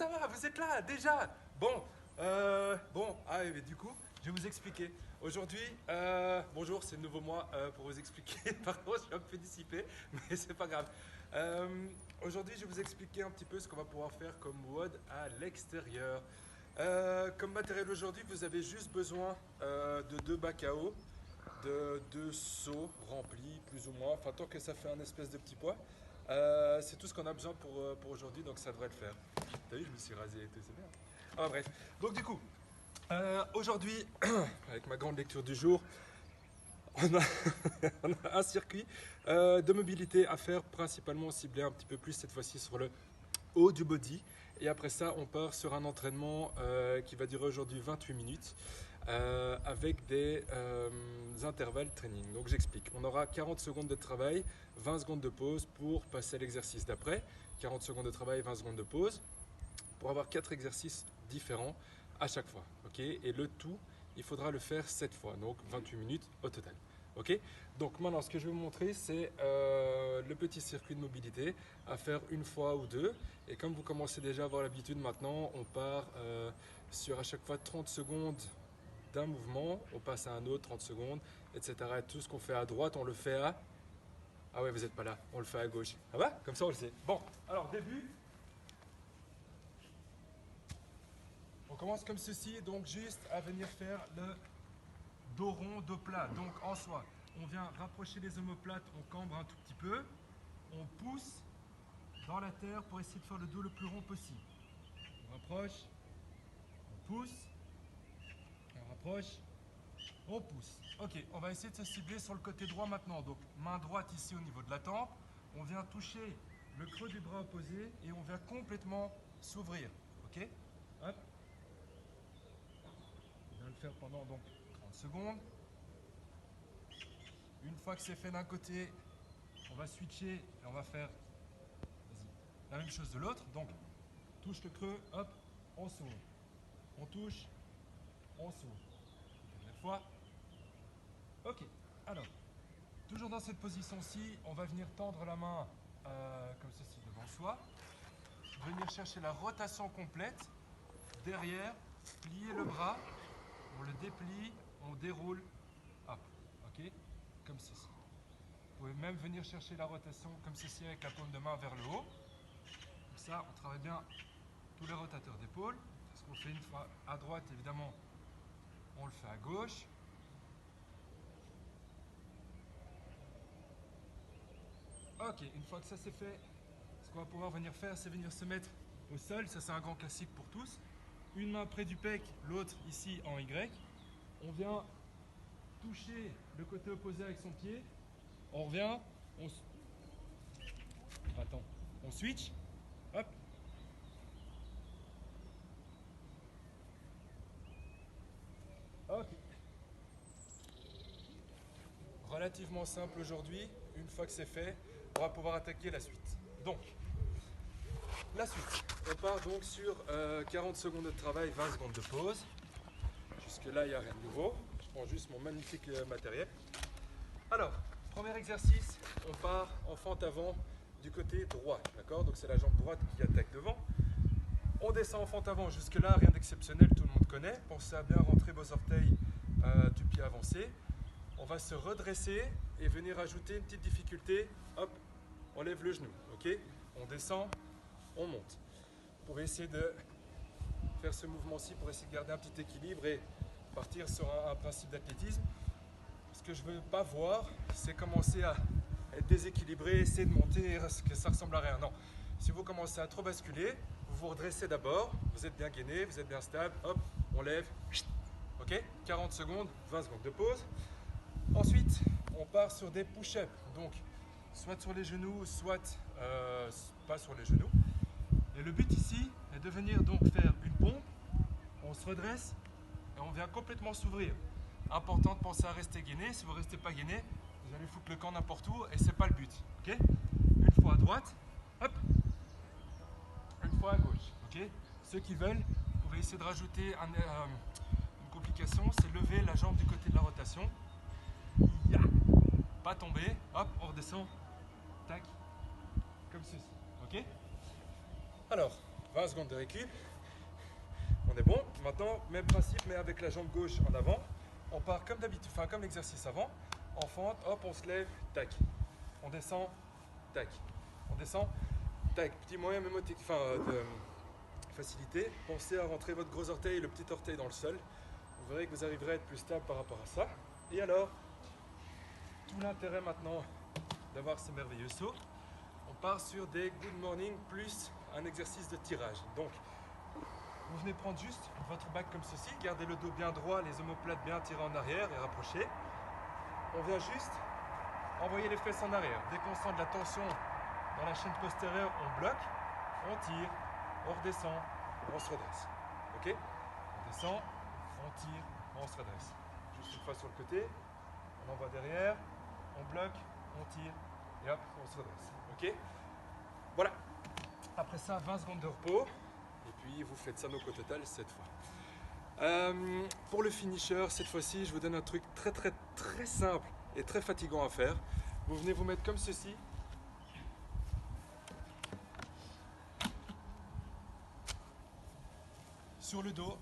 ça va, vous êtes là déjà. Bon, mais du coup, je vais vous expliquer. Aujourd'hui, bonjour, c'est le nouveau mois pour vous expliquer. Pardon, je suis un peu dissipé, mais c'est pas grave. Aujourd'hui, je vais vous expliquer un petit peu ce qu'on va pouvoir faire comme WOD à l'extérieur. Comme matériel aujourd'hui, vous avez juste besoin de deux bacs à eau, de deux seaux remplis, plus ou moins, enfin tant que ça fait un espèce de petit poids. C'est tout ce qu'on a besoin pour aujourd'hui, donc ça devrait le faire. T'as vu, je me suis rasé et tout, c'est bien. Ah, bref, donc du coup, aujourd'hui, avec ma grande lecture du jour, on a, on a un circuit de mobilité à faire, principalement ciblé un petit peu plus cette fois-ci sur le haut du body. Et après ça, on part sur un entraînement qui va durer aujourd'hui 28 minutes avec des intervalles training. Donc j'explique. On aura 40 secondes de travail, 20 secondes de pause pour passer à l'exercice d'après. 40 secondes de travail, 20 secondes de pause pour avoir 4 exercices différents à chaque fois. Okay, et le tout, il faudra le faire 7 fois, donc 28 minutes au total. Okay, donc maintenant, ce que je vais vous montrer, c'est le petit circuit de mobilité à faire une fois ou deux. Et comme vous commencez déjà à avoir l'habitude maintenant, on part sur à chaque fois 30 secondes d'un mouvement, on passe à un autre 30 secondes, etc. Et tout ce qu'on fait à droite, on le fait à... Ah ouais, vous n'êtes pas là, on le fait à gauche. Ça va? Comme ça, on le sait. Bon, alors début. On commence comme ceci, donc juste à venir faire le dos rond, dos plat. Donc en soi, on vient rapprocher les omoplates, on cambre un tout petit peu, on pousse dans la terre pour essayer de faire le dos le plus rond possible. On rapproche, on pousse, on rapproche, on pousse. Ok, on va essayer de se cibler sur le côté droit maintenant. Donc main droite ici au niveau de la tempe, on vient toucher le creux du bras opposé et on vient complètement s'ouvrir. Ok, hop. On va le faire pendant donc 30 secondes. Une fois que c'est fait d'un côté, on va switcher et on va faire la même chose de l'autre. Donc, touche le creux, hop, on s'ouvre. On touche, on s'ouvre. Dernière fois. Ok, alors, toujours dans cette position-ci, on va venir tendre la main comme ceci devant soi. Venir chercher la rotation complète. Derrière, plier le bras. On le déplie, on déroule, hop, ok, comme ceci. Vous pouvez même venir chercher la rotation comme ceci avec la paume de main vers le haut. Comme ça, on travaille bien tous les rotateurs d'épaule. Ce qu'on fait une fois à droite, évidemment, on le fait à gauche. Ok, une fois que ça c'est fait, ce qu'on va pouvoir venir faire, c'est venir se mettre au sol. Ça, c'est un grand classique pour tous. Une main près du pec, l'autre ici en Y. On vient toucher le côté opposé avec son pied. On revient, on switch, hop. Ok. Relativement simple aujourd'hui. Une fois que c'est fait, on va pouvoir attaquer la suite. Donc, la suite. On part donc sur 40 secondes de travail, 20 secondes de pause. Jusque là, il n'y a rien de nouveau. Je prends juste mon magnifique matériel. Alors, premier exercice, on part en fente avant du côté droit. D'accord? Donc c'est la jambe droite qui attaque devant. On descend en fente avant, jusque là, rien d'exceptionnel, tout le monde connaît. Pensez à bien rentrer vos orteils du pied avancé. On va se redresser et venir ajouter une petite difficulté. Hop, on lève le genou, ok? On descend, on monte. Vous pouvez essayer de faire ce mouvement-ci pour essayer de garder un petit équilibre et partir sur un principe d'athlétisme. Ce que je ne veux pas voir, c'est commencer à être déséquilibré, essayer de monter, que ça ressemble à rien. Non, si vous commencez à trop basculer, vous vous redressez d'abord, vous êtes bien gainé, vous êtes bien stable, hop, on lève, ok, 40 secondes, 20 secondes de pause. Ensuite, on part sur des push-ups, donc soit sur les genoux, soit pas sur les genoux. Et le but ici est de venir donc faire une pompe, on se redresse et on vient complètement s'ouvrir. Important de penser à rester gainé, si vous ne restez pas gainé, vous allez foutre le camp n'importe où et c'est pas le but. Okay, une fois à droite, hop, une fois à gauche. Okay, ceux qui veulent, vous pouvez essayer de rajouter une complication, c'est lever la jambe du côté de la rotation. Ya. Pas tomber, hop, on redescend, tac, comme ceci. Ok. Alors, 20 secondes de récup. On est bon. Maintenant, même principe, mais avec la jambe gauche en avant. On part comme d'habitude, enfin comme l'exercice avant. En fente, hop, on se lève, tac. On descend, tac. On descend, tac. Petit moyen mémotique, de facilité. Pensez à rentrer votre gros orteil et le petit orteil dans le sol. Vous verrez que vous arriverez à être plus stable par rapport à ça. Et alors, tout l'intérêt maintenant d'avoir ces merveilleux sauts, on part sur des good morning plus un exercice de tirage. Donc, vous venez prendre juste votre bac comme ceci, gardez le dos bien droit, les omoplates bien tirées en arrière et rapprochées. On vient juste envoyer les fesses en arrière. Dès qu'on sent de la tension dans la chaîne postérieure, on bloque, on tire, on redescend, on se redresse. Ok? On descend, on tire, on se redresse. Juste une fois sur le côté, on envoie derrière, on bloque, on tire et hop, on se redresse. Ok? Voilà. Après ça, 20 secondes de repos. Et puis vous faites ça donc au total 7 fois. Pour le finisher, cette fois-ci, je vous donne un truc très simple et très fatigant à faire. Vous venez vous mettre comme ceci. Sur le dos,